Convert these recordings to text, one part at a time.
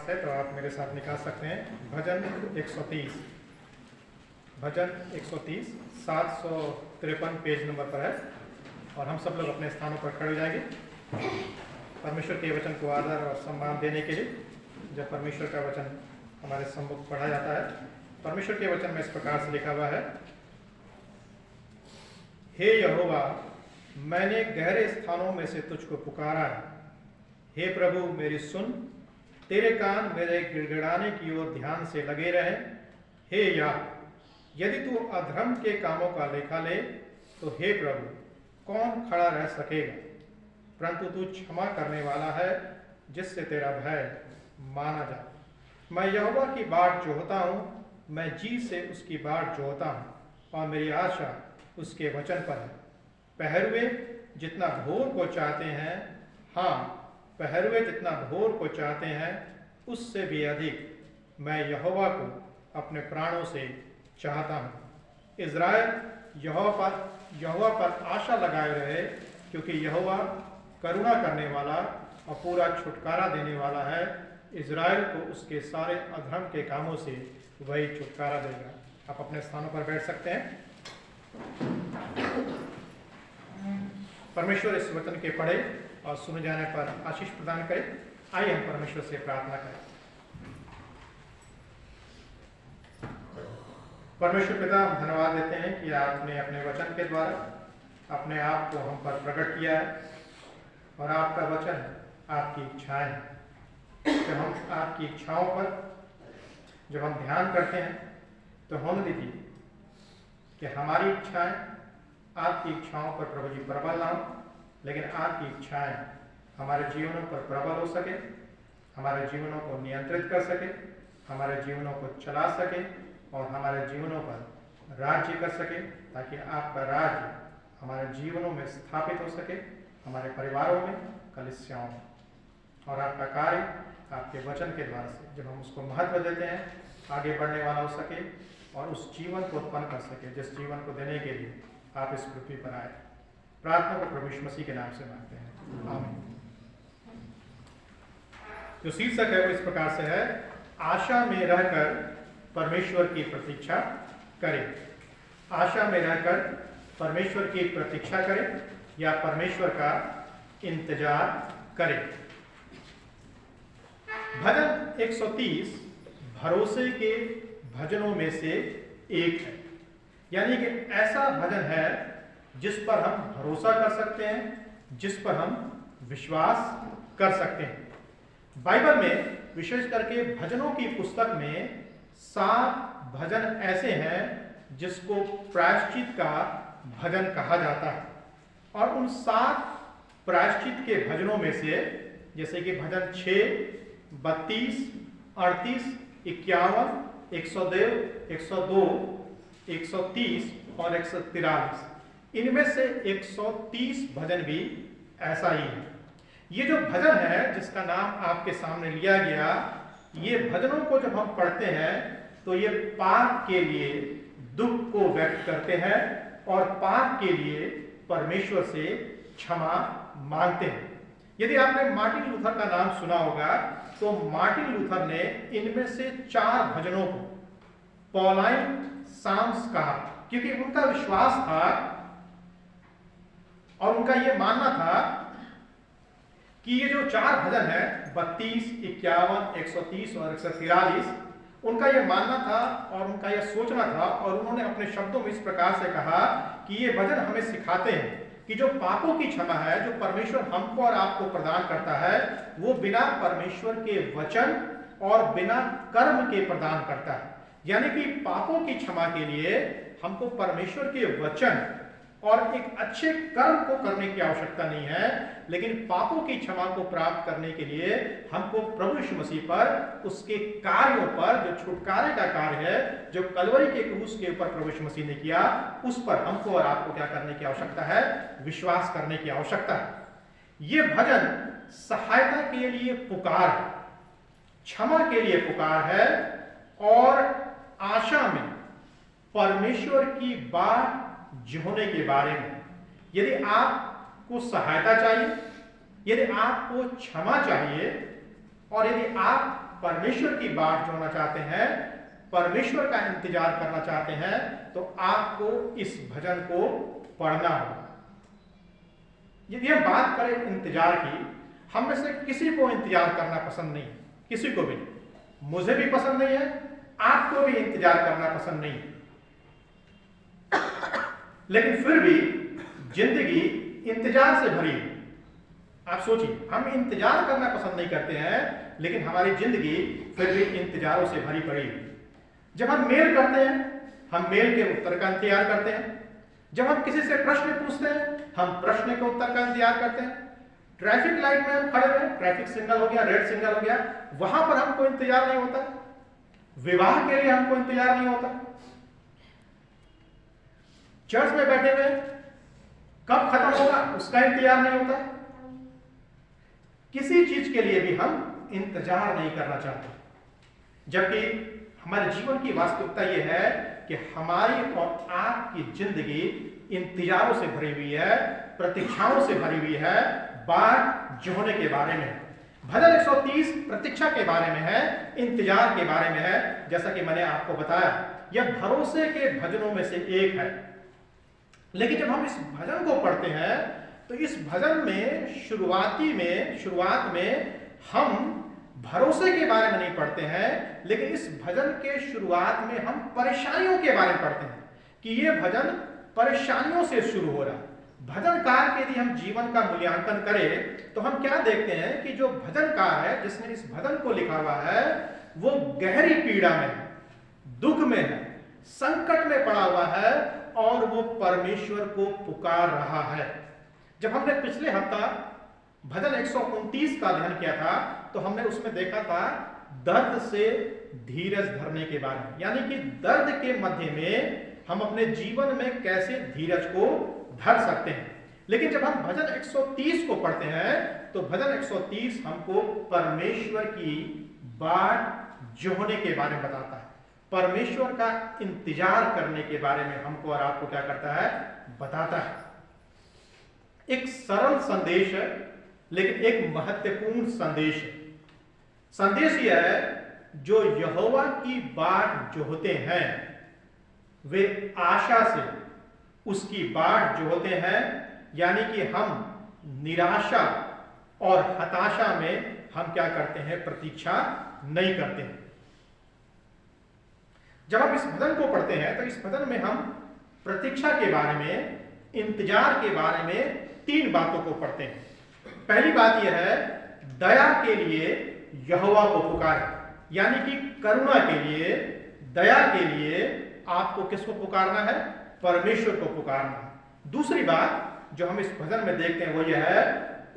है तो आप मेरे साथ निकाल सकते हैं भजन 130। भजन 130 753 पेज नंबर पर है और हम सब लोग अपने स्थानों पर खड़े हो जाएंगे परमेश्वर के वचन को आदर और सम्मान देने के लिए। जब परमेश्वर का वचन हमारे सम्मुख पढ़ा जाता है, परमेश्वर के वचन में इस प्रकार से लिखा हुआ है, हे यहोवा, मैंने गहरे स्थानों में से तुझको पुकारा है। हे प्रभु, मेरी सुन, तेरे कान मेरे गिड़गिड़ाने की ओर ध्यान से लगे रहे। हे याह, यदि तू अधर्म के कामों का लेखा ले तो हे प्रभु, कौन खड़ा रह सकेगा? परंतु तू क्षमा करने वाला है, जिससे तेरा भय माना जाए। मैं यहोवा की बाट जोहता हूँ, मैं जी से उसकी बाट जोहता हूँ और मेरी आशा उसके वचन पर है। पहरुए जितना भोर को चाहते हैं, हाँ, पहरुए जितना भोर को चाहते हैं, उससे भी अधिक मैं यहोवा को अपने प्राणों से चाहता हूँ। इज़राइल यहोवा पर आशा लगाए रहे, क्योंकि यहोवा करुणा करने वाला और पूरा छुटकारा देने वाला है। इज़राइल को उसके सारे अधर्म के कामों से वही छुटकारा देगा। आप अपने स्थानों पर बैठ सकते हैं। परमेश्वर इस वचन के पढ़े और सुने जाने पर आशीष प्रदान करे। आइए हम परमेश्वर से प्रार्थना करें। परमेश्वर पिता, हम धन्यवाद देते हैं कि आपने अपने वचन के द्वारा अपने आप को हम पर प्रकट किया है और आपका वचन आपकी इच्छाएं हैं। जब हम आपकी इच्छाओं पर जब हम ध्यान करते हैं तो होने दीजिए कि हमारी इच्छाएं आपकी इच्छाओं पर प्रभु जी प्रबल ना हो, लेकिन आपकी इच्छाएं हमारे जीवनों पर प्रबल हो सके, हमारे जीवनों को नियंत्रित कर सके, हमारे जीवनों को चला सके और हमारे जीवनों पर राज्य कर सके, ताकि आपका राज्य हमारे जीवनों में स्थापित हो सके, हमारे परिवारों में, कलीसियाओं में। और आपका कार्य आपके वचन के द्वारा से जब हम उसको महत्व देते हैं, आगे बढ़ने वाला हो सके और उस जीवन को उत्पन्न कर सके जिस जीवन को देने के लिए आप इस पृथ्वी पर आए। प्रार्थना को प्रभु यीशु मसीह के नाम से मांगते हैं, आमीन। जो शीर्षक है वो इस प्रकार से है, आशा में रहकर परमेश्वर की प्रतीक्षा करें। आशा में रहकर परमेश्वर की प्रतीक्षा करें या परमेश्वर का इंतजार करें। भजन 130 भरोसे के भजनों में से एक है, यानी कि ऐसा भजन है जिस पर हम भरोसा कर सकते हैं, जिस पर हम विश्वास कर सकते हैं। बाइबल में विशेष करके भजनों की पुस्तक में 7 भजन ऐसे हैं जिसको प्रायश्चित का भजन कहा जाता है। और उन 7 प्रायश्चित के भजनों में से जैसे कि भजन 6, 32, 38, 51, 102, 130 और 143, इनमें से 130 भजन भी ऐसा ही है। ये जो भजन है जिसका नाम आपके सामने लिया गया, ये भजनों को जब हम पढ़ते हैं तो ये पाप के लिए दुख को व्यक्त करते हैं और पाप के लिए परमेश्वर से क्षमा मांगते हैं। यदि आपने मार्टिन लूथर का नाम सुना होगा तो मार्टिन लूथर ने इनमें से 4 भजनों को पॉलाइन साम्स कहा, क्योंकि उनका विश्वास था और उनका यह मानना था कि ये जो 4 भजन है 32, 51, 130 और 143, उनका यह मानना था और उनका यह सोचना था और उन्होंने अपने शब्दों में इस प्रकार से कहा कि ये भजन हमें सिखाते हैं कि जो पापों की क्षमा है जो परमेश्वर हमको और आपको प्रदान करता है, वो बिना परमेश्वर के वचन और बिना कर्म के प्रदान करता है। यानी कि पापों की क्षमा के लिए हमको परमेश्वर के वचन और एक अच्छे कर्म को करने की आवश्यकता नहीं है, लेकिन पापों की क्षमा को प्राप्त करने के लिए हमको प्रभु यीशु मसीह पर, उसके कार्यों पर, जो छुटकारे का कार्य है जो कलवरी के क्रूस के ऊपर प्रभु यीशु मसीह ने किया, उस पर हमको और आपको क्या करने की आवश्यकता है? विश्वास करने की आवश्यकता है। ये भजन सहायता के लिए पुकार है, क्षमा के लिए पुकार है और आशा में परमेश्वर की बाट जोहने के बारे में। यदि आपको सहायता चाहिए, यदि आपको क्षमा चाहिए और यदि आप परमेश्वर की बाट जोड़ना चाहते हैं, परमेश्वर का इंतजार करना चाहते हैं, तो आपको इस भजन को पढ़ना होगा। यदि हम बात करें इंतजार की, हम में से किसी को इंतजार करना पसंद नहीं है, किसी को भी नहीं। मुझे भी पसंद नहीं है, आपको भी इंतजार करना पसंद नहीं है। लेकिन फिर भी जिंदगी इंतजार से भरी है। आप सोचिए, हम इंतजार करना पसंद नहीं करते हैं, लेकिन हमारी जिंदगी फिर भी इंतजारों से भरी पड़ी है। जब हम मेल करते हैं, हम मेल के उत्तर का इंतजार करते हैं। जब हम किसी से प्रश्न पूछते हैं, हम प्रश्न के उत्तर का इंतजार करते हैं। ट्रैफिक लाइट में हम खड़े हुए, ट्रैफिक सिग्नल हो गया, रेड सिग्नल हो गया, वहां पर हमको इंतजार नहीं होता। विवाह के लिए हमको इंतजार नहीं होता। चर्च में बैठे हुए कब खत्म होगा उसका इंतजार नहीं होता। किसी चीज के लिए भी हम इंतजार नहीं करना चाहते, जबकि हमारे जीवन की वास्तविकता यह है कि हमारी और आपकी जिंदगी इंतजारों से भरी हुई है, प्रतीक्षाओं से भरी हुई है, बाट जोहने के बारे में। भजन 130 प्रतीक्षा के बारे में है, इंतजार के बारे में है। जैसा कि मैंने आपको बताया, यह भरोसे के भजनों में से एक है। लेकिन जब हम इस भजन को पढ़ते हैं, तो इस भजन में शुरुआत में हम भरोसे के बारे में नहीं पढ़ते हैं, लेकिन इस भजन के शुरुआत में हम परेशानियों के बारे में पढ़ते हैं कि यह भजन परेशानियों से शुरू हो रहा है। भजनकार के यदि हम जीवन का मूल्यांकन करें, तो हम क्या देखते हैं कि जो भजनकार है, जिसने इस भजन को लिखा हुआ है, वो गहरी पीड़ा में है, दुख में है, संकट में पड़ा हुआ है, और वो परमेश्वर को पुकार रहा है। जब हमने पिछले हफ्ता भजन 129 का अध्ययन किया था, तो हमने उसमें देखा था दर्द से धीरज धरने के बारे में, यानी कि दर्द के मध्य में हम अपने जीवन में कैसे धीरज को धर सकते हैं। लेकिन जब हम भजन 130 को पढ़ते हैं, तो भजन 130 हमको परमेश्वर की बाट जोहने के बारे में बताता है, परमेश्वर का इंतजार करने के बारे में हमको और आपको क्या करता है, बताता है। एक सरल संदेश है, लेकिन एक महत्वपूर्ण संदेश है। संदेश यह है, जो यहोवा की बाट जोहते हैं, वे आशा से उसकी बाट जोहते हैं, यानी कि हम निराशा और हताशा में हम क्या करते हैं, प्रतीक्षा नहीं करते हैं। जब हम इस भजन को पढ़ते हैं, तो इस भजन में हम प्रतीक्षा के बारे में, इंतजार के बारे में 3 बातों को पढ़ते हैं। पहली बात यह है, दया के लिए यहोवा को पुकारें, यानी कि करुणा के लिए, दया के लिए आपको किसको पुकारना है, परमेश्वर को पुकारना है। दूसरी बात जो हम इस भजन में देखते हैं, वो यह है,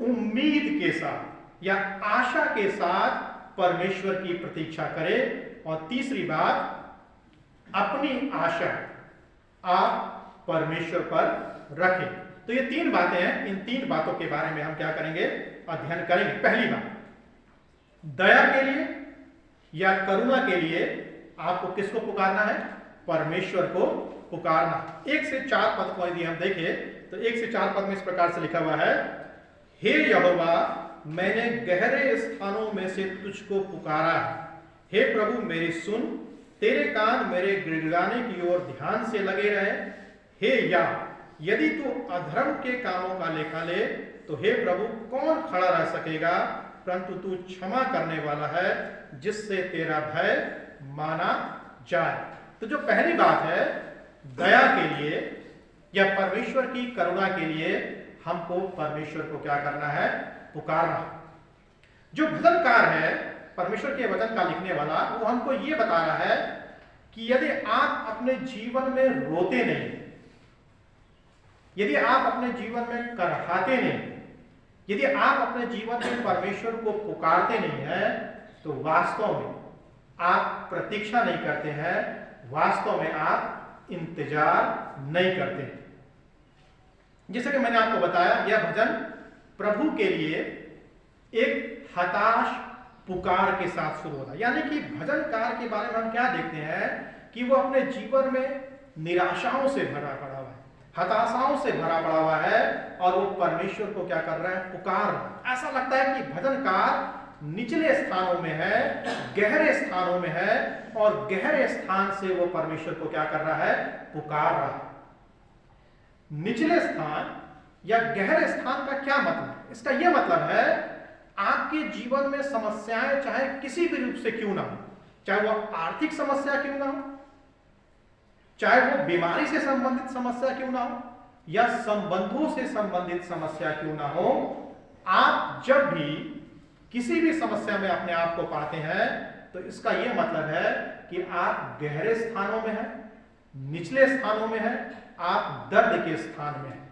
उम्मीद के साथ या आशा के साथ परमेश्वर की प्रतीक्षा करें। और तीसरी बात, अपनी आशा आप परमेश्वर पर रखें। तो ये 3 बातें हैं। इन 3 बातों के बारे में हम क्या करेंगे, अध्ययन करेंगे। पहली बात, दया के लिए या करुणा के लिए आपको किसको पुकारना है, परमेश्वर को पुकारना। 1 से 4 पद को यदि हम देखें, तो 1 से 4 पद में इस प्रकार से लिखा हुआ है, हे यहोवा, मैंने गहरे स्थानों में से तुझको पुकारा है। हे प्रभु, मेरी सुन, तेरे कान मेरे गिड़गिड़ाने की ओर ध्यान से लगे रहे। हे या, यदि तू अधर्म के कामों का लेखा ले, तो हे प्रभु, कौन खड़ा रह सकेगा? परंतु तू क्षमा करने वाला है, जिससे तेरा भय माना जाए। तो जो पहली बात है, दया के लिए या परमेश्वर की करुणा के लिए हमको परमेश्वर को क्या करना है, पुकारना। जो भजनकार है, परमेश्वर के वचन का लिखने वाला, वो हमको ये बता रहा है कि यदि आप अपने जीवन में रोते नहीं, यदि आप अपने जीवन में करहाते नहीं, यदि आप अपने जीवन में परमेश्वर को पुकारते नहीं हैं, तो वास्तव में आप प्रतीक्षा नहीं करते हैं, वास्तव में आप इंतजार नहीं करते हैं। जैसे कि मैंने आपको बताया, यह भजन प्रभु के लिए एक हताश पुकार के साथ शुरू होता है। यानी कि भजनकार के बारे में हम क्या देखते हैं कि वो अपने जीवन में निराशाओं से भरा पड़ा हुआ है, हताशाओं से भरा पड़ा हुआ है, और वो परमेश्वर को क्या कर रहा है, पुकार रहा है। ऐसा लगता है कि भजनकार निचले स्थानों में है, गहरे स्थानों में है, और गहरे स्थान से वो परमेश्वर को क्या कर रहा है? पुकार रहा है। निचले स्थान या गहरे स्थान का क्या मतलब? इसका यह मतलब है आपके जीवन में समस्याएं चाहे किसी भी रूप से क्यों ना हो, चाहे वो आर्थिक समस्या क्यों ना हो, चाहे वो बीमारी से संबंधित समस्या क्यों ना हो, या संबंधों से संबंधित समस्या क्यों ना हो, आप जब भी किसी भी समस्या में अपने आप को पाते हैं तो इसका यह मतलब है कि आप गहरे स्थानों में हैं, निचले स्थानों में हैं, आप दर्द के स्थान में हैं।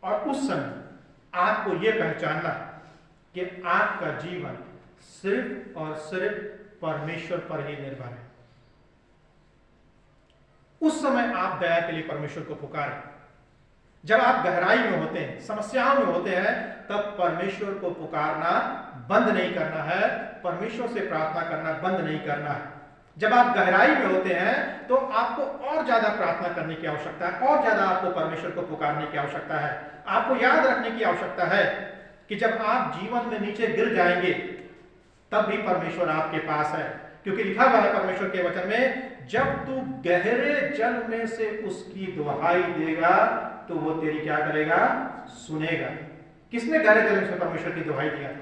और उस समय आपको यह पहचानना है कि आपका जीवन सिर्फ और सिर्फ परमेश्वर पर ही निर्भर है। उस समय आप दया के लिए परमेश्वर को पुकारें। जब आप गहराई में होते हैं, समस्याओं में होते हैं, तब परमेश्वर को पुकारना बंद नहीं करना है, परमेश्वर से प्रार्थना करना बंद नहीं करना है। जब आप गहराई में होते हैं तो आपको और ज्यादा प्रार्थना करने की आवश्यकता है, और ज्यादा आपको परमेश्वर को पुकारने की आवश्यकता है। आपको याद रखने की आवश्यकता है कि जब आप जीवन में नीचे गिर जाएंगे तब भी परमेश्वर आपके पास है, क्योंकि लिखा हुआ है परमेश्वर के वचन में, जब तू गहरे जल में से उसकी दुहाई देगा तो वो तेरी क्या करेगा? सुनेगा। किसने गहरे जल में से परमेश्वर की दुहाई दिया था?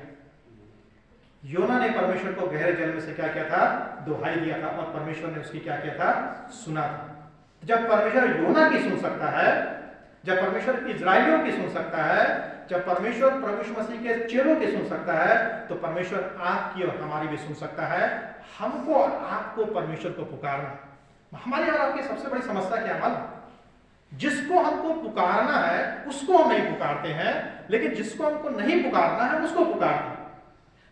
योना ने परमेश्वर को गहरे जल में से क्या किया था? दुहाई दिया था, और परमेश्वर ने उसकी क्या किया था? सुना था। जब परमेश्वर योना की सुन सकता है, जब परमेश्वर इजराइलियों की सुन सकता है, जब परमेश्वर प्रभु यीशु मसीह के चेलों की सुन सकता है, तो परमेश्वर आपकी और हमारी भी सुन सकता है। हमको और आपको परमेश्वर को पुकारना। हमारी और आपकी सबसे बड़ी समस्या क्या मालूम? जिसको हमको पुकारना है उसको हम नहीं पुकारते हैं, लेकिन जिसको हमको नहीं पुकारना है उसको पुकारते हैं।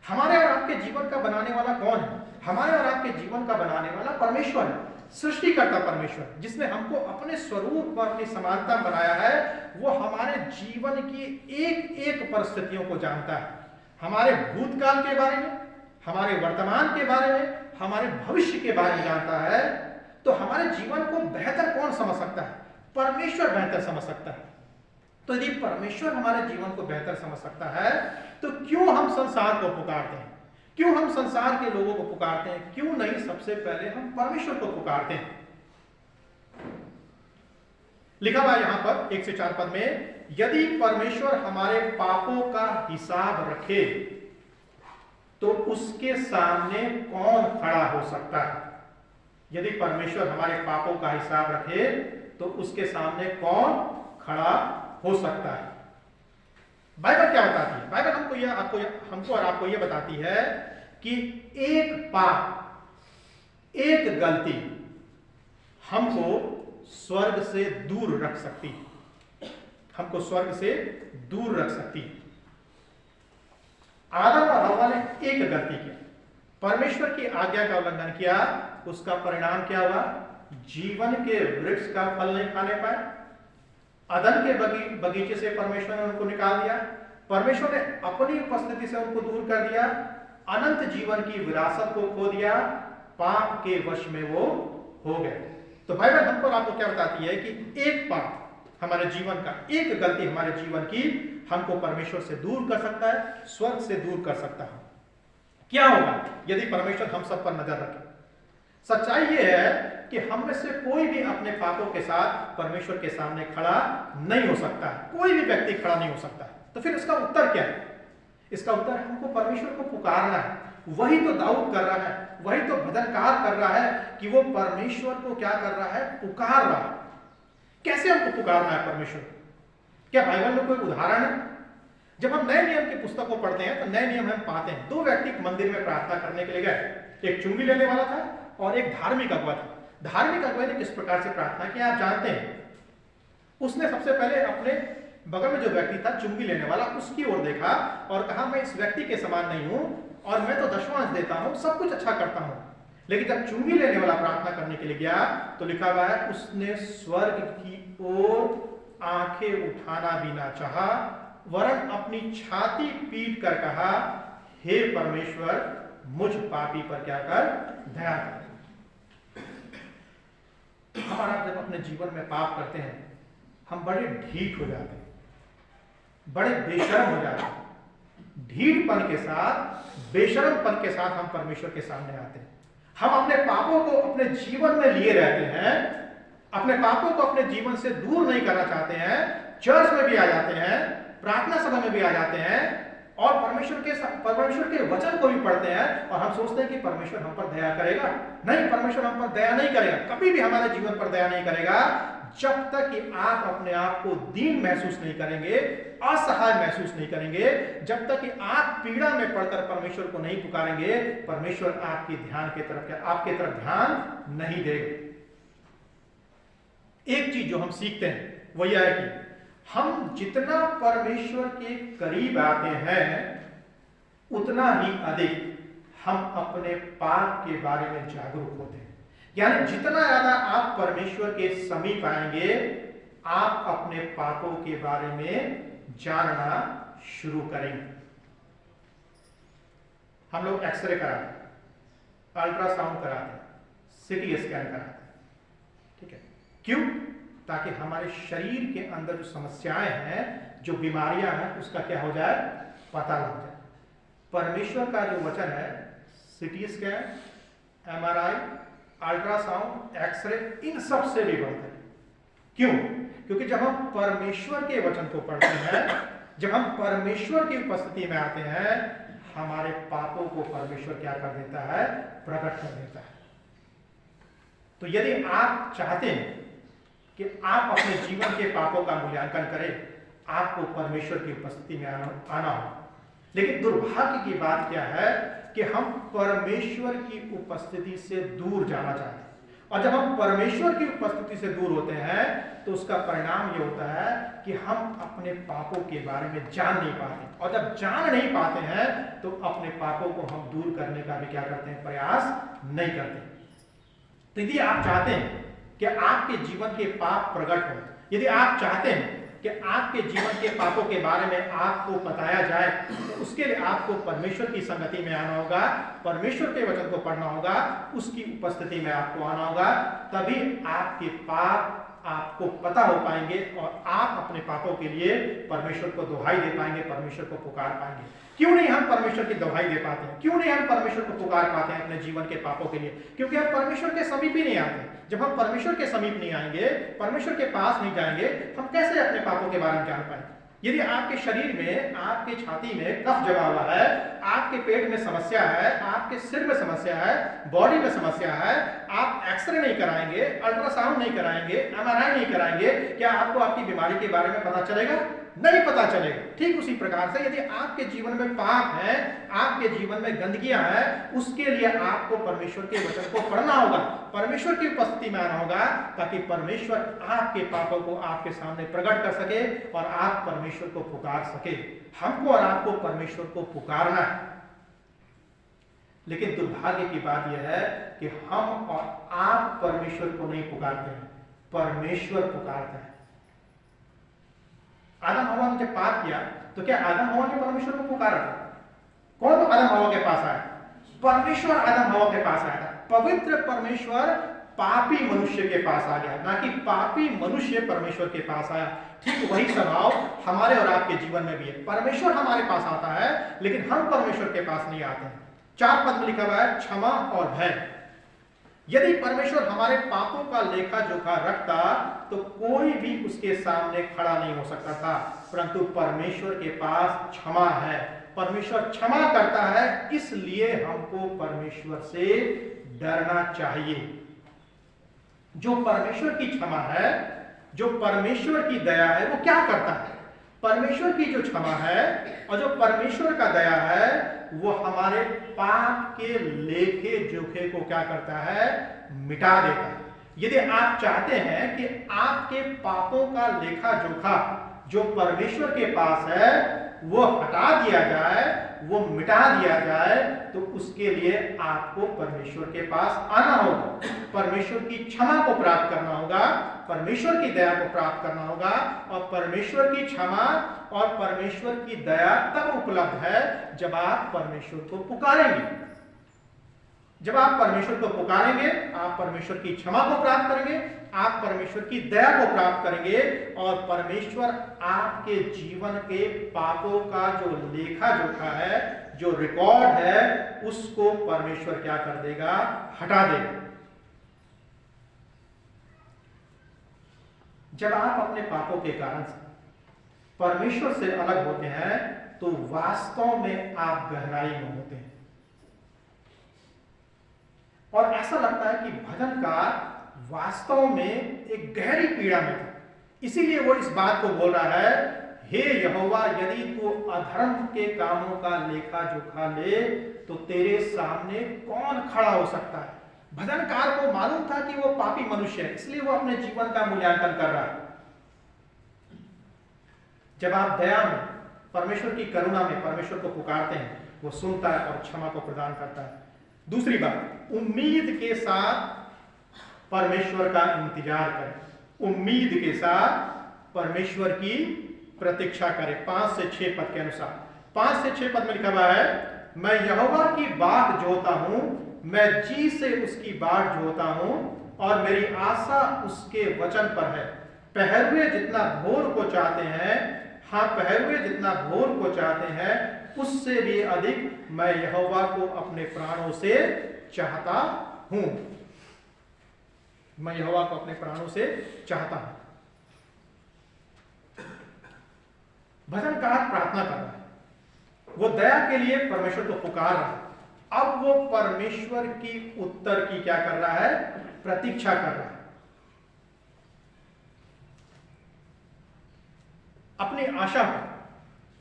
हमारे और आपके जीवन का बनाने वाला कौन है? हमारे और आपके जीवन का बनाने वाला परमेश्वर है, सृष्टिकर्ता परमेश्वर, जिसने हमको अपने स्वरूप और अपनी समानता बनाया है। वो हमारे जीवन की एक एक परिस्थितियों को जानता है, हमारे भूतकाल के बारे में, हमारे वर्तमान के बारे में, हमारे भविष्य के बारे में जानता है। तो हमारे जीवन को बेहतर कौन समझ सकता है? परमेश्वर बेहतर समझ सकता है। तो यदि परमेश्वर हमारे जीवन को बेहतर समझ सकता है तो क्यों हम संसार को पुकारते हैं? क्यों हम संसार के लोगों को पुकारते हैं? क्यों नहीं सबसे पहले हम परमेश्वर को पुकारते हैं? लिखा हुआ यहां पर 1 से 4 पद में, यदि परमेश्वर हमारे पापों का हिसाब रखे तो उसके सामने कौन खड़ा हो सकता है? यदि परमेश्वर हमारे पापों का हिसाब रखे तो उसके सामने कौन खड़ा हो सकता है? बाइबल क्या बताती है? बाइबल हमको और आपको यह बताती है कि एक पाप, एक गलती हमको स्वर्ग से दूर रख सकती है, हमको स्वर्ग से दूर रख सकती है। आदम और हव्वा ने एक गलती की, परमेश्वर की आज्ञा का उल्लंघन किया, उसका परिणाम क्या हुआ? जीवन के वृक्ष का फल नहीं खाने पाए। अदन के बगीचे से परमेश्वर ने उनको निकाल दिया, परमेश्वर ने अपनी उपस्थिति से उनको दूर कर दिया, अनंत जीवन की विरासत को खो दिया, पाप के वश में वो हो गए। तो बाइबल हमको और आपको क्या बताती है कि एक पाप हमारे जीवन का, एक गलती हमारे जीवन की हमको परमेश्वर से दूर कर सकता है, स्वर्ग से दूर कर सकता है। क्या होगा यदि परमेश्वर हम सब पर नजर रखे? सच्चाई यह है कि हम में से कोई भी अपने पापों के साथ परमेश्वर के सामने खड़ा नहीं हो सकता है, कोई भी व्यक्ति खड़ा नहीं हो सकता है। तो फिर इसका उत्तर क्या है? इसका उत्तर हमको परमेश्वर को पुकारना है। वही तो दाऊद कर रहा है, वही तो भजनकार कर रहा है कि वो परमेश्वर को क्या कर रहा है? पुकार रहा है। कैसे हमको पुकारना है परमेश्वर? क्या बाइबल में कोई उदाहरण है? जब हम नए नियम की पुस्तकों पढ़ते हैं तो नए नियम हम पाते हैं, दो व्यक्ति मंदिर में प्रार्थना करने के लिए गए, एक चुंगी लेने वाला था और एक धार्मिक अगुवा था। धार्मिक अगुवा ने किस प्रकार से प्रार्थना की आप जानते हैं? उसने सबसे पहले अपने बगल में जो व्यक्ति था चुंगी लेने वाला, उसकी ओर देखा और कहा मैं इस व्यक्ति के समान नहीं हूं और मैं तो दशमांश देता हूं, सब कुछ अच्छा करता हूं। लेकिन जब चुंगी लेने वाला प्रार्थना करने के लिए गया तो लिखा हुआ है उसने स्वर्ग की ओर आंखें उठाना भी ना चाहा, वरन अपनी छाती पीट कर कहा, हे परमेश्वर मुझ पापी पर क्या कर? दया कर। हमारा जब अपने जीवन में पाप करते हैं हम बड़े ढीठ हो जाते हैं, बड़े बेशर्म हो जाते हैं, ढीठपन के साथ, बेशरमपन के साथ हम परमेश्वर के सामने आते हैं। हम अपने पापों को अपने जीवन में लिए रहते हैं, अपने पापों को अपने जीवन से दूर नहीं करना चाहते हैं, चर्च में भी आ जाते हैं, प्रार्थना सभा में भी आ जाते हैं और परमेश्वर के वचन को भी पढ़ते हैं और हम सोचते हैं कि परमेश्वर हम पर दया करेगा। नहीं, परमेश्वर हम पर दया नहीं करेगा, कभी भी हमारे जीवन पर दया नहीं करेगा जब तक कि आप अपने आप को दीन महसूस नहीं करेंगे, असहाय महसूस नहीं करेंगे, जब तक कि आप पीड़ा में पड़कर परमेश्वर को नहीं पुकारेंगे, परमेश्वर आपके तरफ ध्यान नहीं देगा। एक चीज जो हम सीखते हैं वो यह है कि हम जितना परमेश्वर के करीब आते हैं उतना ही अधिक हम अपने पाप के बारे में जागरूक होते हैं। यानी जितना ज्यादा आप परमेश्वर के समीप आएंगे, आप अपने पापों के बारे में जानना शुरू करेंगे। हम लोग एक्सरे कराते हैं, अल्ट्रासाउंड कराते हैं, सिटी स्कैन कराते हैं, ठीक है? क्यों? ताकि हमारे शरीर के अंदर जो समस्याएं हैं, जो बीमारियां हैं, उसका क्या हो जाए, पता लग जाए। परमेश्वर का जो वचन है, CT scan, MRI, ultrasound, x ray, इन सब से भी बढ़कर। क्यों? क्योंकि जब हम परमेश्वर के वचन को पढ़ते हैं, जब हम परमेश्वर की उपस्थिति में आते हैं, हमारे पापों को परमेश्वर क्या कर देता है, प्रकट कर देता है। तो यदि आप चाहते हैं कि आप अपने जीवन के पापों का मूल्यांकन करें, आपको परमेश्वर की उपस्थिति में आना हो। लेकिन दुर्भाग्य की बात क्या है कि हम परमेश्वर की उपस्थिति से दूर जाना चाहते हैं, और जब हम परमेश्वर की उपस्थिति से दूर होते हैं तो उसका परिणाम यह होता है कि हम अपने पापों के बारे में जान नहीं पाते, और जब जान नहीं पाते हैं तो अपने पापों को हम दूर करने का भी क्या करते हैं, प्रयास नहीं करते। तो यदि आप चाहते हैं कि आपके जीवन के पाप प्रकट हो, यदि आप चाहते हैं कि आपके जीवन के पापों के बारे में आपको बताया जाए, तो उसके लिए आपको परमेश्वर की संगति में आना होगा, परमेश्वर के वचन को पढ़ना होगा, उसकी उपस्थिति में आपको आना होगा। तभी आपके पाप आपको पता हो पाएंगे और आप अपने पापों के लिए परमेश्वर को दुहाई दे पाएंगे, परमेश्वर को पुकार पाएंगे। क्यों नहीं हम परमेश्वर की दुहाई दे पाते हैं? क्यों नहीं हम परमेश्वर को पुकार पाते हैं अपने जीवन के पापों के लिए? क्योंकि हम परमेश्वर के समीप ही नहीं आते। जब हम परमेश्वर के समीप नहीं आएंगे, परमेश्वर के पास नहीं जाएंगे, हम कैसे अपने पापों के बारे में जान पाएंगे? यदि आपके शरीर में, आपके छाती में कफ जमा हुआ है, आपके पेट में समस्या है, आपके सिर में समस्या है, बॉडी में समस्या है, आप एक्सरे नहीं कराएंगे, अल्ट्रासाउंड नहीं कराएंगे, एमआरआई नहीं कराएंगे, क्या आपको आपकी बीमारी के बारे में पता चलेगा? नहीं पता चलेगा। ठीक उसी प्रकार से यदि आपके जीवन में पाप है, आपके जीवन में गंदगियां है, उसके लिए आपको परमेश्वर के वचन को पढ़ना होगा, परमेश्वर की उपस्थिति में आना होगा, ताकि परमेश्वर आपके पापों को आपके सामने प्रकट कर सके और आप परमेश्वर को पुकार सके। हमको और आपको परमेश्वर को पुकारना है। लेकिन दुर्भाग्य की बात यह है कि हम और आप परमेश्वर को नहीं पुकारते हैं, परमेश्वर पुकारता है। आदम हवा ने जब पाप किया तो क्या आदम हवा ने परमेश्वर को पुकारा था? कौन तो आदम हवा के पास आया? परमेश्वर आदम हवा के पास आया था। पवित्र परमेश्वर पापी मनुष्य के पास आ गया, ना कि पापी मनुष्य परमेश्वर के पास आया। ठीक वही स्वभाव हमारे और आपके जीवन में भी है। परमेश्वर हमारे पास आता है लेकिन हम परमेश्वर के पास नहीं आते हैं। 4 पद में लिखा हुआ है, क्षमा और भय। यदि परमेश्वर हमारे पापों का लेखा जोखा रखता तो कोई भी उसके सामने खड़ा नहीं हो सकता था, परंतु परमेश्वर के पास क्षमा है, परमेश्वर क्षमा करता है, इसलिए हमको परमेश्वर से डरना चाहिए। जो परमेश्वर की क्षमा है, जो परमेश्वर की दया है, वो क्या करता है? परमेश्वर की जो क्षमा है और जो परमेश्वर का दया है, वो हमारे पाप के लेखे जोखे को क्या करता है? मिटा देता है। यदि आप चाहते हैं कि आपके पापों का लेखा जोखा जो परमेश्वर के पास है वो हटा दिया जाए, वो मिटा दिया जाए, तो उसके लिए आपको परमेश्वर के पास आना होगा, परमेश्वर की क्षमा को प्राप्त करना होगा, परमेश्वर की दया को प्राप्त करना होगा। और परमेश्वर की क्षमा और परमेश्वर की दया तब उपलब्ध है जब आप परमेश्वर को पुकारेंगे, जब आप परमेश्वर को पुकारेंगे, आप परमेश्वर की क्षमा को प्राप्त करेंगे, आप परमेश्वर की दया को प्राप्त करेंगे, और परमेश्वर आपके जीवन के पापों का जो लेखा जोखा है, जो रिकॉर्ड है, उसको परमेश्वर क्या कर देगा? हटा देगा। जब आप अपने पापों के कारण से परमेश्वर से अलग होते हैं, तो वास्तव में आप गहराई में होते हैं, और ऐसा लगता है कि भजनकार वास्तव में एक गहरी पीड़ा में था। इसीलिए वो इस बात को बोल रहा है, हे यहोवा, यदि तू अधर्म के कामों का लेखा जोखा ले, तो तेरे सामने कौन खड़ा हो सकता है? भजनकार को मालूम था कि वो पापी मनुष्य है, इसलिए वो अपने जीवन का मूल्यांकन कर रहा है। जब आप दया में, परमेश्वर की करुणा में परमेश्वर को पुकारते हैं, वो सुनता है और क्षमा को प्रदान करता है। दूसरी बात, उम्मीद के साथ परमेश्वर का इंतजार करें। उम्मीद के साथ परमेश्वर की प्रतीक्षा करें। 5 से 6 पद के अनुसार, 5 से 6 पद में लिखा हुआ है, मैं यहोवा की बाट जोता हूं, मैं जी से उसकी बाट जोता हूं, और मेरी आशा उसके वचन पर है। पहरुए जितना भोर को चाहते हैं, हाँ, पहरुए जितना भोर को चाहते हैं, उससे भी अधिक मैं यहोवा को अपने प्राणों से चाहता हूं। मैं यहोवा को अपने प्राणों से चाहता हूं। भजनकार प्रार्थना कर रहा है, वो दया के लिए परमेश्वर को पुकार रहा है। अब वो परमेश्वर की उत्तर की क्या कर रहा है? प्रतीक्षा कर रहा है। अपनी आशा को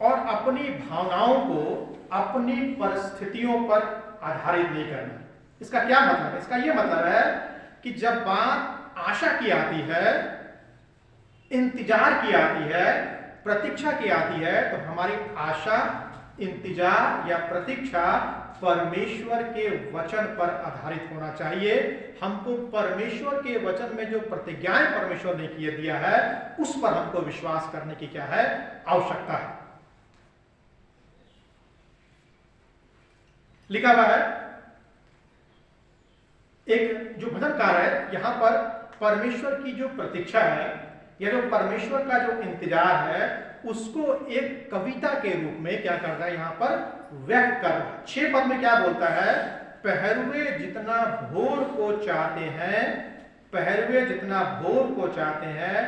और अपनी भावनाओं को अपनी परिस्थितियों पर आधारित नहीं करना। इसका क्या मतलब है? इसका यह मतलब है कि जब बात आशा की आती है, इंतजार की आती है, प्रतीक्षा की आती है, तो हमारी आशा, इंतजार या प्रतीक्षा परमेश्वर के वचन पर आधारित होना चाहिए। हमको परमेश्वर के वचन में जो प्रतिज्ञाएं परमेश्वर ने किए दिया है, उस पर हमको विश्वास करने की क्या है? आवश्यकता है। लिखा हुआ है, एक जो भजनकार है, यहां पर परमेश्वर की जो प्रतीक्षा है या जो परमेश्वर का जो इंतजार है, उसको एक कविता के रूप में क्या कर रहा है? यहां पर व्यक्त कर रहा है। 6 पद में क्या बोलता है? पहरुए जितना भोर को चाहते हैं, पहरुए जितना भोर को चाहते हैं,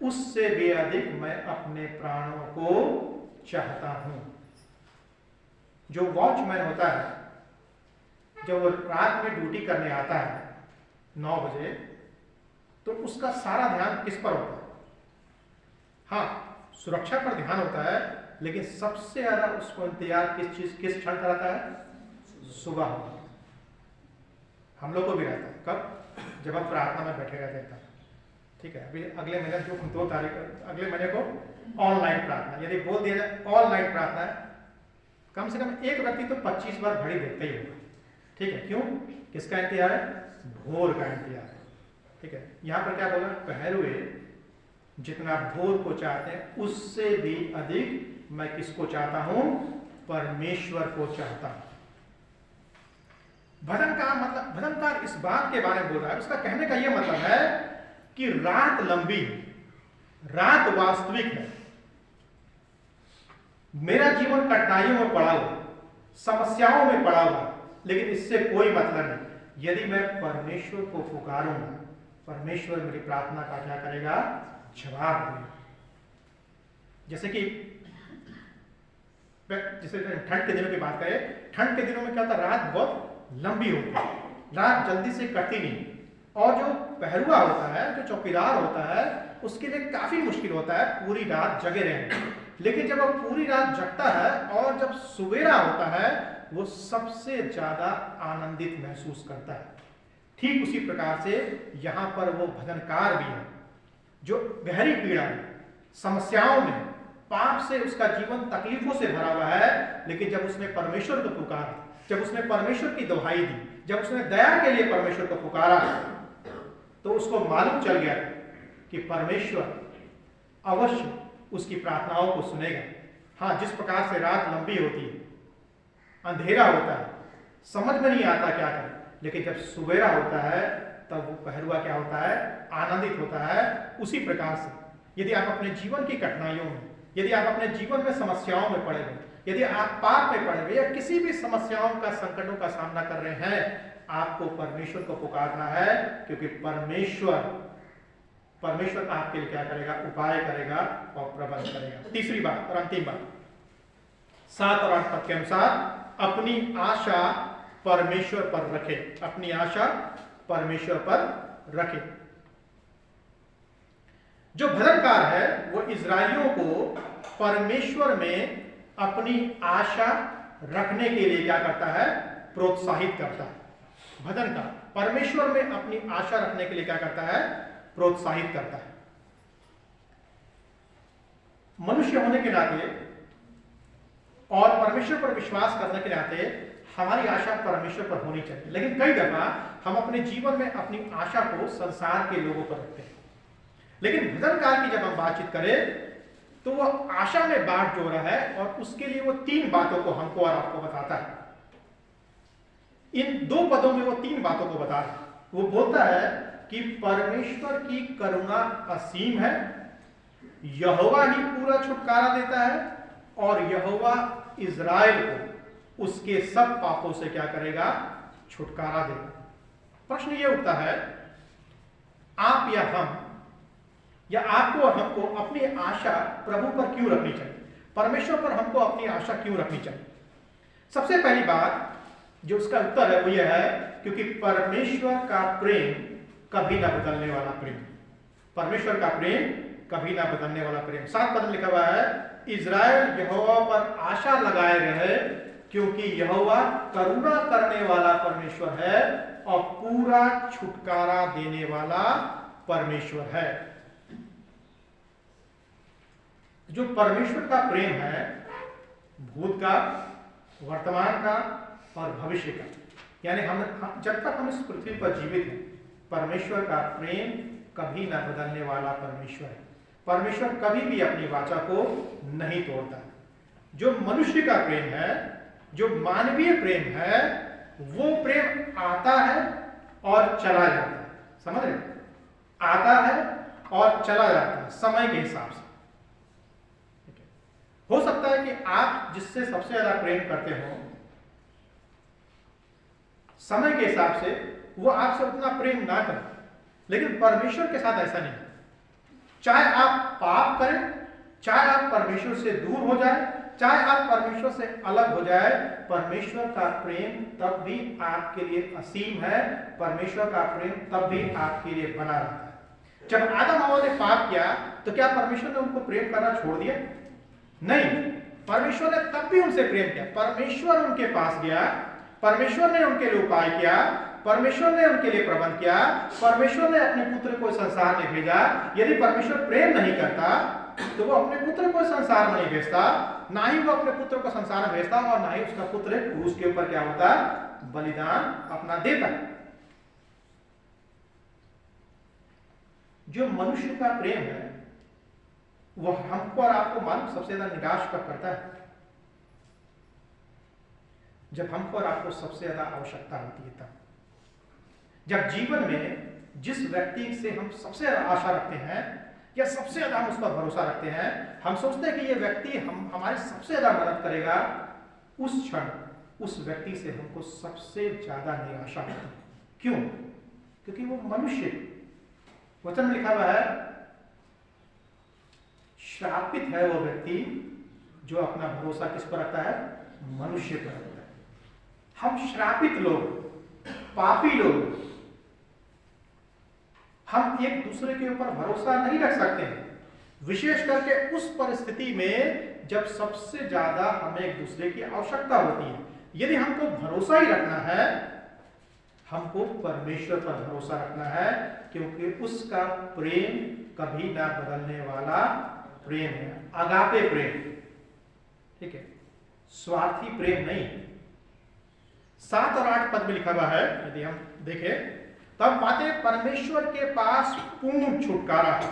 उससे भी अधिक मैं अपने प्राणों को चाहता हूं। जो वॉचमैन होता है, जब वो रात में ड्यूटी करने आता है 9 बजे, तो उसका सारा ध्यान किस पर होता है? हाँ, सुरक्षा पर ध्यान होता है, लेकिन सबसे ज्यादा उसको इंतजार किस क्षण का रहता है? सुबह। हम लोग को भी रहता है। कब? जब हम प्रार्थना में बैठे रहते हैं। ठीक है, अभी अगले महीने जो 2 तारीख, अगले महीने को ऑनलाइन प्रार्थना, यदि बोल दिया जाए ऑनलाइन प्रार्थना है, कम से कम एक व्यक्ति तो 25 बार घड़ी देखता ही होगा। ठीक है, क्यों? किसका इंतजार है? भोर का इंतजार है। ठीक है, यहां पर क्या बोला? पहरुए जितना भोर को चाहते हैं, उससे भी अधिक मैं किसको चाहता हूं? परमेश्वर को चाहता हूं। भजनकार इस बात के बारे में बोल रहा है, उसका कहने का यह मतलब है कि रात लंबी है, रात वास्तविक है, मेरा जीवन कठिनाइयों में पड़ा हुआ, समस्याओं में पड़ा हुआ, लेकिन इससे कोई मतलब नहीं। यदि मैं परमेश्वर को पुकारूंगा, परमेश्वर मेरी प्रार्थना का क्या करेगा? जवाब देगा। जैसे ठंड के दिनों की बात करें, ठंड के दिनों में क्या होता? रात बहुत लंबी होती है, रात जल्दी से कटती नहीं, और जो पहरुआ होता है, जो चौकीदार होता है, उसके लिए काफी मुश्किल होता है पूरी रात जगे रहना। लेकिन जब वो पूरी रात जगता है और जब सवेरा होता है, वो सबसे ज्यादा आनंदित महसूस करता है। ठीक उसी प्रकार से यहां पर वो भजनकार भी है, जो गहरी पीड़ा में, समस्याओं में, पाप से उसका जीवन तकलीफों से भरा हुआ है, लेकिन जब उसने परमेश्वर को पुकारा, जब उसने परमेश्वर की दुहाई दी, जब उसने दया के लिए परमेश्वर को पुकारा, तो उसको मालूम चल गया कि परमेश्वर अवश्य उसकी प्रार्थनाओं को सुनेगा। हाँ, जिस प्रकार से रात लंबी होती है, अंधेरा होता है, समझ में नहीं आता क्या करें, लेकिन जब सुबेरा होता है तब वो पहरुआ क्या होता है, आनंदित होता है। उसी प्रकार से यदि आप अपने जीवन की कठिनाइयों में, यदि आप अपने जीवन में समस्याओं में पड़े हुए, यदि आप पाप में पड़े हुए या किसी भी समस्याओं का, संकटों का सामना कर रहे हैं, आपको परमेश्वर को पुकारना है, क्योंकि परमेश्वर आपके लिए क्या करेगा, उपाय करेगा और प्रबंध करेगा। तीसरी बात और अंतिम बात, 7 और 8 पद के अनुसार अपनी आशा परमेश्वर पर रखे। अपनी आशा परमेश्वर पर रखे। जो भजनकार है वो इजरायलियों को परमेश्वर में अपनी आशा रखने के लिए क्या करता है, प्रोत्साहित करता है। भजनकार परमेश्वर में अपनी आशा रखने के लिए क्या करता है, प्रोत्साहित करता है। मनुष्य होने के नाते और परमेश्वर पर विश्वास करने के नाते हमारी आशा परमेश्वर पर होनी चाहिए, लेकिन कई दफा हम अपने जीवन में अपनी आशा को संसार के लोगों पर रखते हैं। लेकिन भजनकार की जब हम बातचीत करें तो वो आशा में बात जोड़ रहा है और उसके लिए वो 3 बातों को हमको और आपको बताता है। इन 2 पदों में वो 3 बातों को बता रहा है। वो बोलता है कि परमेश्वर की करुणा असीम है, यहोवा ही पूरा छुटकारा देता है और यहोवा इजराइल को उसके सब पापों से क्या करेगा, छुटकारा देगा। प्रश्न ये उठता है, आप या हम या आपको और हमको अपनी आशा प्रभु पर क्यों रखनी चाहिए, परमेश्वर पर हमको अपनी आशा क्यों रखनी चाहिए? सबसे पहली बात जो उसका उत्तर है वो यह है, क्योंकि परमेश्वर का प्रेम कभी ना बदलने वाला प्रेम। परमेश्वर का प्रेम कभी ना बदलने वाला प्रेम। 7 पद में लिखा हुआ है, इजराइल यहोवा पर आशा लगाए रहे, क्योंकि यहोवा करुणा करने वाला परमेश्वर है और पूरा छुटकारा देने वाला परमेश्वर है। जो परमेश्वर का प्रेम है, भूत का, वर्तमान का और भविष्य का, यानी हम जब तक हम इस पृथ्वी पर जीवित हैं, परमेश्वर का प्रेम कभी ना बदलने वाला परमेश्वर है। परमेश्वर कभी भी अपनी वाचा को नहीं तोड़ता। जो मनुष्य का प्रेम है, जो मानवीय प्रेम है, वो प्रेम आता है और चला जाता है। समझ रहे? आता है और चला जाता है समय के हिसाब से। हो सकता है कि आप जिससे सबसे ज्यादा प्रेम करते हो, समय के हिसाब से वो आपसे उतना प्रेम ना करे, लेकिन परमेश्वर के साथ ऐसा नहीं। चाहे आप पाप करें, चाहे आप परमेश्वर से दूर हो जाए, चाहे आप परमेश्वर से अलग हो जाए, परमेश्वर का प्रेम तब भी आपके लिए असीम है। परमेश्वर का प्रेम तब भी आपके लिए बना रहता है। जब आदम हव्वा ने पाप किया तो क्या परमेश्वर ने उनको प्रेम करना छोड़ दिया? नहीं, परमेश्वर ने तब भी उनसे प्रेम किया। परमेश्वर उनके पास गया, परमेश्वर ने उनके लिए उपाय किया, परमेश्वर ने उनके लिए प्रबंध किया, परमेश्वर ने अपने पुत्र को संसार में भेजा। यदि परमेश्वर प्रेम नहीं करता तो वो अपने पुत्र को संसार में नहीं भेजता, ना ही वो अपने पुत्र को संसार में भेजता और ना ही उसका पुत्र क्रूस के ऊपर क्या होता, बलिदान अपना देता। जो मनुष्य का प्रेम है वो हमको और आपको मालूम सबसे ज्यादा निराश कब करता है? जब हमको और आपको सबसे ज्यादा आवश्यकता होती है तब। जब जीवन में जिस व्यक्ति से हम सबसे ज्यादा आशा रखते हैं या सबसे ज्यादा हम उस पर भरोसा रखते हैं, हम सोचते हैं कि ये व्यक्ति हमारी सबसे ज्यादा मदद करेगा, उस क्षण उस व्यक्ति से हमको सबसे ज्यादा निराशा होती है। क्यों? क्योंकि वो मनुष्य, वचन में लिखा हुआ है, श्रापित है वो व्यक्ति जो अपना भरोसा किस पर रखता है? मनुष्य पर रखता है। हम श्रापित लोग, पापी लोग, हम एक दूसरे के ऊपर भरोसा नहीं रख सकते हैं, विशेष करके उस परिस्थिति में जब सबसे ज्यादा हमें एक दूसरे की आवश्यकता होती है। यदि हमको भरोसा ही रखना है, हमको परमेश्वर पर भरोसा रखना है, क्योंकि उसका प्रेम कभी ना बदलने वाला प्रेम है। अगापे प्रेम, ठीक है, स्वार्थी प्रेम नहीं। 7 और 8 पद में लिखा हुआ है, यदि हम देखें, तब बातें परमेश्वर के पास पूर्ण छुटकारा है।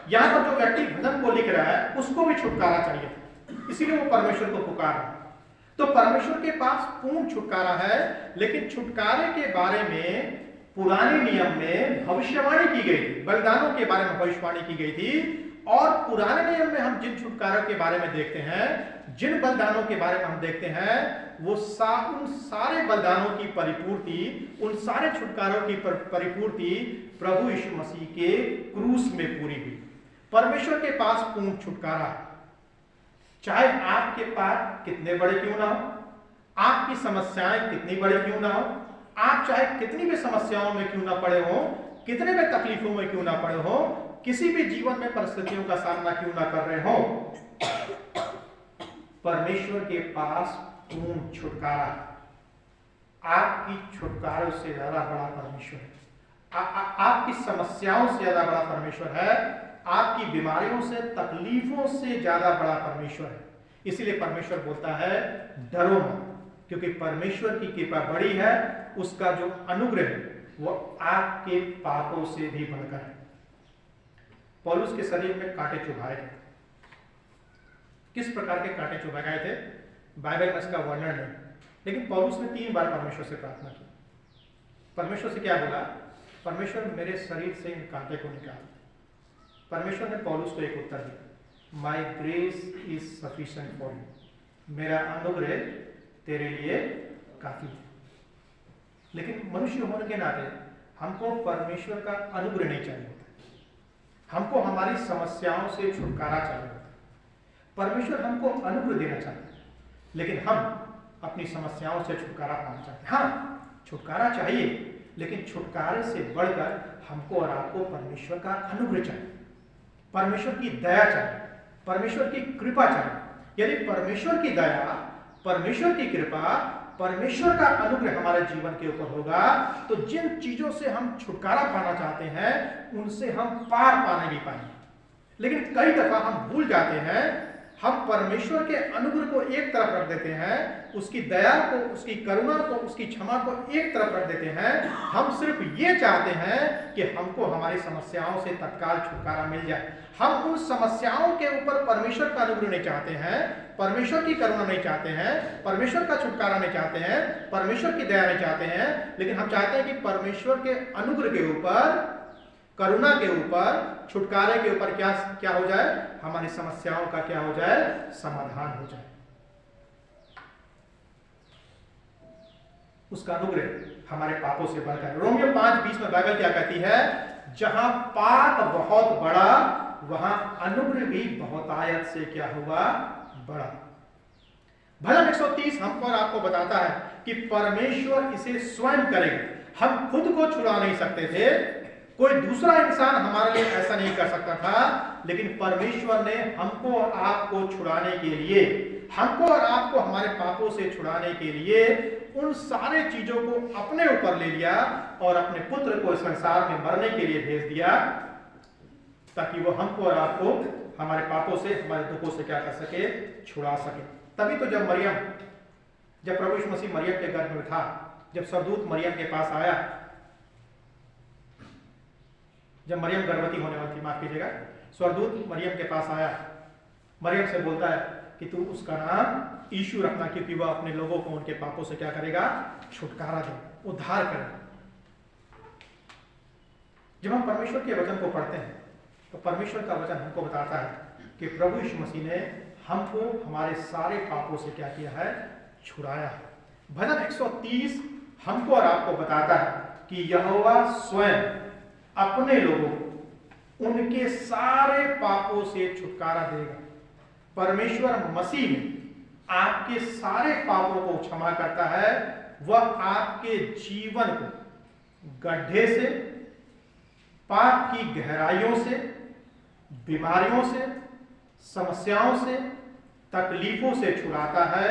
यहां पर जो व्यक्ति भजन को लिख रहा है उसको भी छुटकारा चाहिए, इसीलिए वो परमेश्वर को पुकार रहा है। तो परमेश्वर के पास पूर्ण छुटकारा है, लेकिन छुटकारे के बारे में पुराने नियम में भविष्यवाणी की गई थी, बलिदानों के बारे में भविष्यवाणी की गई थी। और पुराने नियम में हम जिन छुटकारों के बारे में देखते हैं, जिन बलिदानों के बारे में हम देखते हैं, वो उन सारे बलिदानों की परिपूर्ति, उन सारे छुटकारों की परिपूर्ति प्रभु यीशु मसीह के क्रूस में पूरी हुई। परमेश्वर के पास पूर्ण छुटकारा, चाहे आपके पाप कितने बड़े क्यों ना हो, आपकी समस्याएं कितनी बड़ी क्यों ना हो, आप चाहे कितनी भी समस्याओं में क्यों ना पड़े हो, कितने भी तकलीफों में क्यों ना पड़े हो, किसी भी जीवन में परिस्थितियों का सामना क्यों ना कर रहे हो, परमेश्वर के पास पूर्ण छुटकारा। आपकी छुटकारों से ज्यादा बड़ा परमेश्वर है, आपकी समस्याओं से ज्यादा बड़ा परमेश्वर है, आपकी बीमारियों से, तकलीफों से ज्यादा बड़ा परमेश्वर है। इसीलिए परमेश्वर बोलता है डरो मत, क्योंकि परमेश्वर की कृपा बड़ी है, उसका जो अनुग्रह है वो आपके पापों से भी बढ़कर है। पौलुस के शरीर में कांटे चुभाए गए। किस प्रकार के कांटे चुभाए गए थे बाइबल में इसका वर्णन नहीं, लेकिन पौलुस ने 3 बार परमेश्वर से प्रार्थना की। परमेश्वर से क्या बोला? परमेश्वर मेरे शरीर से इन कांटे को निकाल। परमेश्वर ने पौलुस को एक उत्तर दिया, माई grace is sufficient for you, मेरा अनुग्रह तेरे लिए काफी है। लेकिन मनुष्य होने के नाते हमको परमेश्वर का अनुग्रह नहीं चाहिए होता, हमको हमारी समस्याओं से छुटकारा चाहिए होता है। परमेश्वर हमको अनुग्रह देना चाहता है, लेकिन हम अपनी समस्याओं से छुटकारा पाना चाहते हैं। हाँ, छुटकारा चाहिए, लेकिन छुटकारे से बढ़कर हमको और आपको परमेश्वर का अनुग्रह चाहिए, परमेश्वर की दया चाहिए, परमेश्वर की कृपा चाहिए। यदि परमेश्वर की दया, परमेश्वर की कृपा, परमेश्वर का अनुग्रह हमारे जीवन के ऊपर होगा, तो जिन चीजों से हम छुटकारा पाना चाहते हैं उनसे हम पार पा नहीं पाएंगे। लेकिन कई दफा हम भूल जाते हैं, हम परमेश्वर के अनुग्रह को एक तरफ रख देते हैं, उसकी दया को, उसकी करुणा को, उसकी क्षमा को एक तरफ रख देते हैं। हम सिर्फ ये चाहते हैं कि हमको हमारी समस्याओं से तत्काल छुटकारा मिल जाए। हम उन समस्याओं के ऊपर परमेश्वर का अनुग्रह नहीं चाहते हैं, परमेश्वर की करुणा नहीं चाहते हैं, परमेश्वर का छुटकारा नहीं चाहते हैं, परमेश्वर की दया नहीं चाहते हैं, लेकिन हम चाहते हैं कि परमेश्वर के अनुग्रह के ऊपर, करुणा के ऊपर, छुटकारे के ऊपर क्या हो जाए, हमारी समस्याओं का क्या हो जाए, समाधान हो जाए। उसका अनुग्रह हमारे पापों से बढ़कर। रोमियो 5:20 में बाइबल क्या कहती है? जहां पाप बहुत बड़ा, वहां अनुग्रह भी बहुतायत से क्या हुआ, बड़ा। भजन 130 हमको और आपको बताता है कि परमेश्वर इसे स्वयं करेगा। हम खुद को छुड़ा नहीं सकते थे, कोई दूसरा इंसान हमारे लिए ऐसा नहीं कर सकता था, लेकिन परमेश्वर ने हमको और आपको छुड़ाने के लिए, हमको और आपको हमारे पापों से छुड़ाने के लिए उन सारे चीजों को अपने ऊपर ले लिया और अपने पुत्र को इस संसार में मरने के लिए भेज दिया, ताकि वो हमको और आपको हमारे पापों से, हमारे दुखों से क्या कर सके, छुड़ा सके। तभी तो जब प्रभु यीशु मसीह मरियम के गर्भ में था, जब स्वर्गदूत मरियम के पास आया, जब मरियम गर्भवती होने वाली थी, माफ कीजिएगा, स्वर्गदूत मरियम के पास आया, मरियम से बोलता है कि तू उसका नाम यीशु रखना, क्योंकि वह अपने लोगों को उनके पापों से क्या करेगा, छुटकारा देगा, उद्धार करेगा। जब हम परमेश्वर के वचन को पढ़ते हैं तो परमेश्वर का वचन हमको बताता है कि प्रभु यीशु मसीह ने हमको हमारे सारे पापों से क्या किया है, छुड़ाया है। भजन 130 हमको और आपको बताता है कि यहोवा स्वयं अपने लोगों को उनके सारे पापों से छुटकारा देगा। परमेश्वर मसीह में आपके सारे पापों को क्षमा करता है। वह आपके जीवन को गड्ढे से, पाप की गहराइयों से, बीमारियों से, समस्याओं से, तकलीफों से छुड़ाता है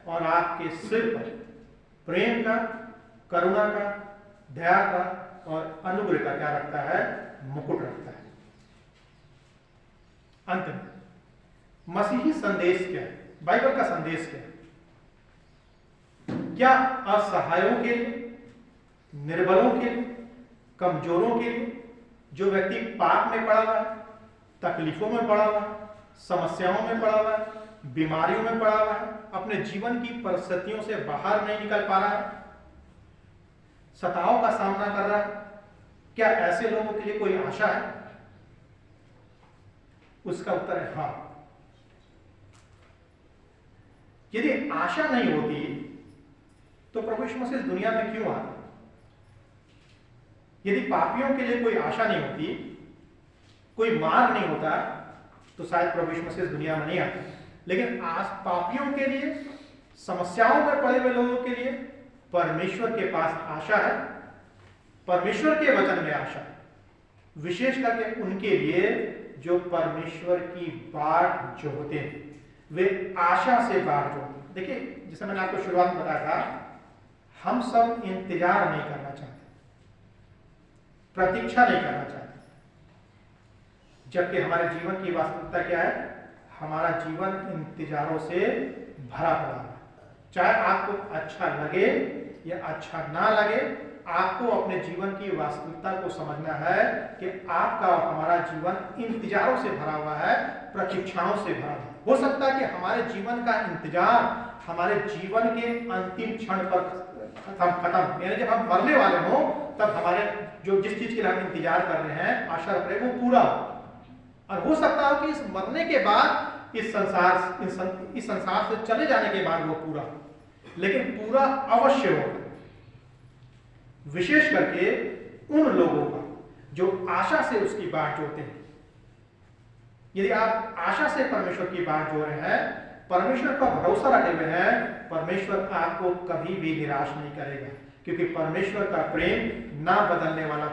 और आपके सिर पर प्रेम का, करुणा का, दया का और अनुग्रह का क्या रखता है, मुकुट रखता है। अंत में मसीही संदेश क्या है, बाइबल का संदेश क्या है? क्या असहायों के लिए, निर्बलों के लिए, कमजोरों के लिए, जो व्यक्ति पाप में पड़ा हुआ है, तकलीफों में पड़ा हुआ है, समस्याओं में पड़ा हुआ है, बीमारियों में पड़ा हुआ है, अपने जीवन की परिस्थितियों से बाहर नहीं निकल पा रहा है, सताव का सामना कर रहा है, क्या ऐसे लोगों के लिए कोई आशा है? उसका उत्तर है हाँ। यदि आशा नहीं होती तो प्रभु यीशु मसीह इस दुनिया में क्यों आता? यदि पापियों के लिए कोई आशा नहीं होती, कोई मार्ग नहीं होता, तो शायद प्रभु यीशु मसीह इस दुनिया में नहीं आते। लेकिन आज पापियों के लिए, समस्याओं में पड़े हुए लोगों के लिए परमेश्वर के पास आशा है, परमेश्वर के वचन में आशा है, विशेष करके उनके लिए जो परमेश्वर की बाट जोहते हैं, वे आशा से बाट जोहते हैं। देखिए, जैसे मैंने आपको शुरुआत में बताया था, हम सब इंतजार नहीं करना चाहते, प्रतीक्षा नहीं करना चाहते, जबकि हमारे जीवन की वास्तविकता क्या है? हमारा जीवन इंतजारों से भरा पड़ा है। चाहे आपको अच्छा लगे या अच्छा ना लगे, आपको अपने जीवन की वास्तविकता को समझना है कि आपका और हमारा जीवन इंतजारों से भरा हुआ है, प्रतीक्षाओं से भरा है। हो सकता है कि हमारे जीवन का इंतजार हमारे जीवन के अंतिम क्षण पर खत्म, यानी जब हम मरने वाले हों तब हमारे जो जिस चीज के लिए हम इंतजार कर रहे हैं, आशा रख रहे हैं, वो पूरा हो। और हो सकता है कि इस मरने के बाद इस संसार से चले जाने के बाद वो पूरा, लेकिन पूरा अवश्य होगा, विशेष करके उन लोगों का जो आशा से उसकी बाट जोड़ते हैं। यदि आप आशा से परमेश्वर की बाट जोड़ रहे हैं, परमेश्वर का भरोसा रखे हुए हैं, परमेश्वर आपको कभी भी निराश नहीं करेगा, क्योंकि परमेश्वर का प्रेम ना बदलने वाला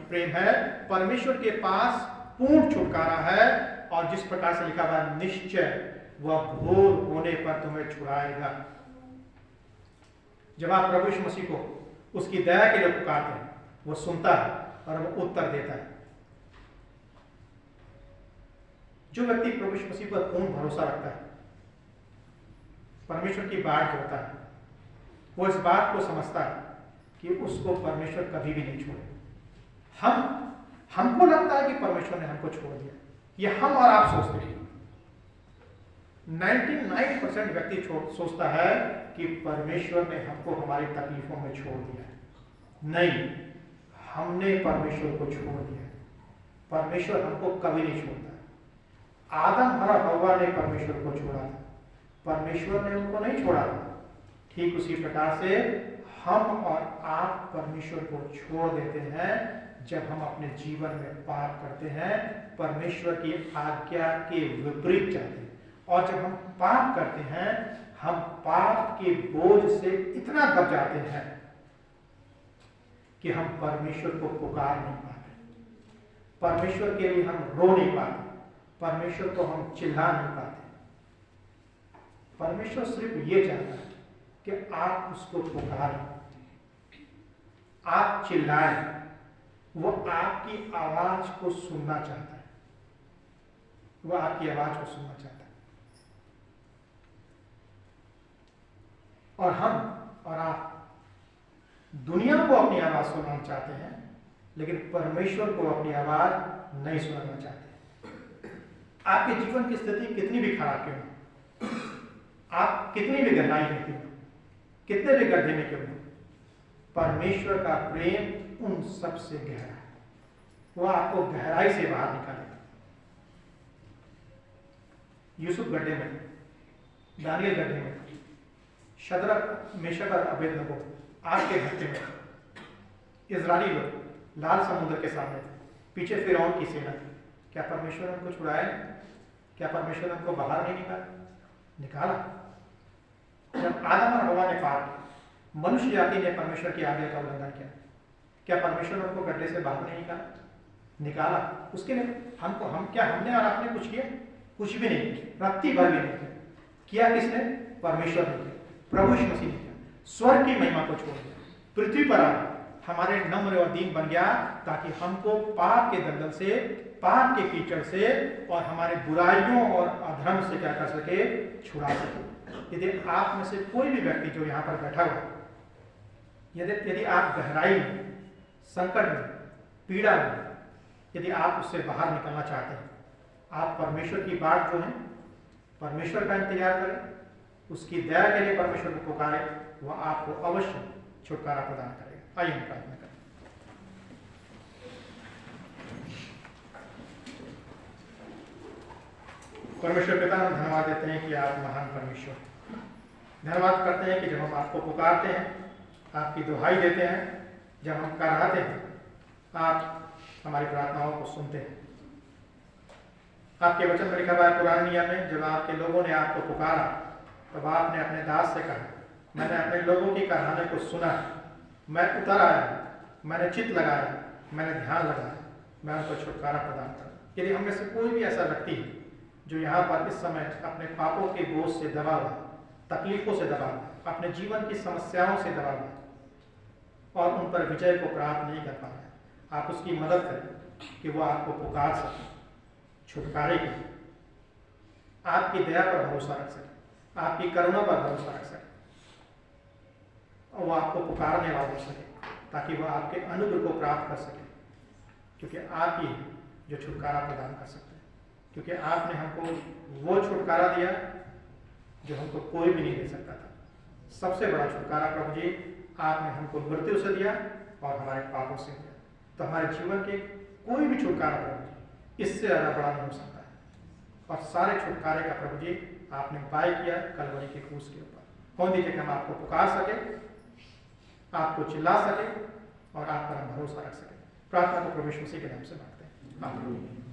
प्रेम है। परमेश्वर के पास पूर्ण छुटकारा है, और जिस प्रकार से लिखा हुआ निश्चय वह भोर होने पर तुम्हें छुड़ाएगा। जब आप प्रभु यीशु मसीह को उसकी दया के लिए पुकारते हैं, वो सुनता है और वो उत्तर देता है। जो व्यक्ति प्रभु यीशु मसीह पर पूर्ण भरोसा रखता है, परमेश्वर की बाट जोड़ता है, वो इस बात को समझता है कि उसको परमेश्वर कभी भी नहीं छोड़े। हमको लगता है कि परमेश्वर ने हमको छोड़ दिया, ये हम और आप सोचते हैं। 99% व्यक्ति सोचता है कि परमेश्वर ने हमको हमारी तकलीफों में छोड़ दिया है। नहीं, हमने परमेश्वर को छोड़ दिया है। परमेश्वर हमको कभी नहीं छोड़ता। आदम और हव्वा ने परमेश्वर को छोड़ा था, परमेश्वर ने उनको नहीं छोड़ा था। ठीक उसी प्रकार से हम और आप परमेश्वर को छोड़ देते हैं जब हम अपने जीवन में पाप करते हैं, परमेश्वर की आज्ञा के विपरीत जाते हैं। और जब हम पाप करते हैं, हम पाप के बोझ से इतना दब जाते हैं कि हम परमेश्वर को पुकार नहीं पाते, परमेश्वर के लिए हम रो नहीं पाते, परमेश्वर को हम चिल्ला नहीं पाते। परमेश्वर सिर्फ ये चाहता है कि आप उसको पुकारें, आप चिल्लाएं। वो आपकी आवाज को सुनना चाहता है, वो आपकी आवाज को सुनना चाहता है। और हम और आप दुनिया को अपनी आवाज सुनाना चाहते हैं, लेकिन परमेश्वर को अपनी आवाज नहीं सुनाना चाहते। आपके जीवन की स्थिति कितनी भी खराब क्यों हो, आप कितनी भी गहराई में क्यों हो, कितने भी गड्ढे में क्यों हो, परमेश्वर का प्रेम उन सब से गहरा है। वो आपको गहराई से बाहर निकालेगा। यूसुफ गड्ढे में, दानियल गड्ढे में, शद्रक मेशक और अबेदनगो आग के घट्टे में, इजरायली लोग लाल समुद्र के सामने थे, पीछे फिरौन की सेना थी। क्या परमेश्वर ने उनको छुड़ाया? क्या परमेश्वर ने उनको बाहर नहीं निकाला? जब आदम और हव्वा ने पाप किया, मनुष्य जाति ने परमेश्वर की आज्ञा का उल्लंघन किया, क्या परमेश्वर ने उनको गड्ढे से बाहर नहीं निकाला? उसके लिए हमने और आपने कुछ किया? कुछ भी नहीं किया, रत्ती भर भी नहीं किया। किसने? परमेश्वर ने किया, प्रभु यीशु मसीह ने किया। स्वर्ग की महिमा को छोड़ दिया, पृथ्वी पर आ हमारे नम्र और दीन बन गया, ताकि हमको पाप के दलदल से, पाप के कीचड़ से और हमारे बुराइयों और अधर्म से क्या कर सके? छुड़ा सके। यदि आप में से कोई भी व्यक्ति जो यहाँ पर बैठा हुआ, यदि आप गहराई में, संकट में, पीड़ा में, यदि आप उससे बाहर निकलना चाहते हैं, आप परमेश्वर की बात जो है परमेश्वर का इंतजार करें, उसकी दया के लिए परमेश्वर को पुकारें, वह आपको अवश्य छुटकारा प्रदान करेगा। आइए हम प्रार्थना करें। परमेश्वर पिता, हम धन्यवाद देते हैं कि आप महान परमेश्वर, धन्यवाद करते हैं कि जब हम आपको पुकारते हैं, आपकी दुहाई देते हैं, जब हम कराहते हैं, आप हमारी प्रार्थनाओं को सुनते हैं। आपके वचन में लिखा हुआ है पुराने नियम में, जब आपके लोगों ने आपको पुकारा तब आपने अपने दास से कहा, मैंने अपने लोगों की कराहने को सुना, मैं उतर आया, मैंने चित्त लगाया, मैंने ध्यान लगाया, मैं उनको छुटकारा प्रदान करूँ। यदि हम में से कोई भी ऐसा व्यक्ति है जो यहाँ पर इस समय अपने पापों के बोझ से दबा हुआ, तकलीफों से दबा हुआ, अपने जीवन की समस्याओं से दबा हुआ और उन पर विजय को प्राप्त नहीं कर पा रहा है, आप उसकी मदद करें कि वो आपको पुकार सके, छुटकारे के, आपकी दया पर भरोसा रख सके, आपकी करुणा पर भरोसा रख सके और वो आपको पुकारने वाला हो सके, ताकि वह आपके अनुग्रह को प्राप्त कर सके, क्योंकि आप ही जो छुटकारा प्रदान कर सकते हैं, क्योंकि आपने हमको वो छुटकारा दिया जो हमको कोई भी नहीं दे सकता था। सबसे बड़ा छुटकारा प्रभु जी आपने हमको मृत्यु से दिया और हमारे पापों से दिया, तो हमारे जीवन के कोई भी छुटकारा प्रभु जी इससे ज़्यादा बड़ा नहीं हो सकता है। और सारे छुटकारे का प्रभु जी आपने उपाय किया कलवरी के क्रूस के ऊपर। होने दीजिए कि हम आपको पुकार सके, आपको चिल्ला सके और आप पर हम भरोसा रख सके। प्रार्थना को प्रभु यीशु मसीह के नाम से मांगते हैं, आमीन।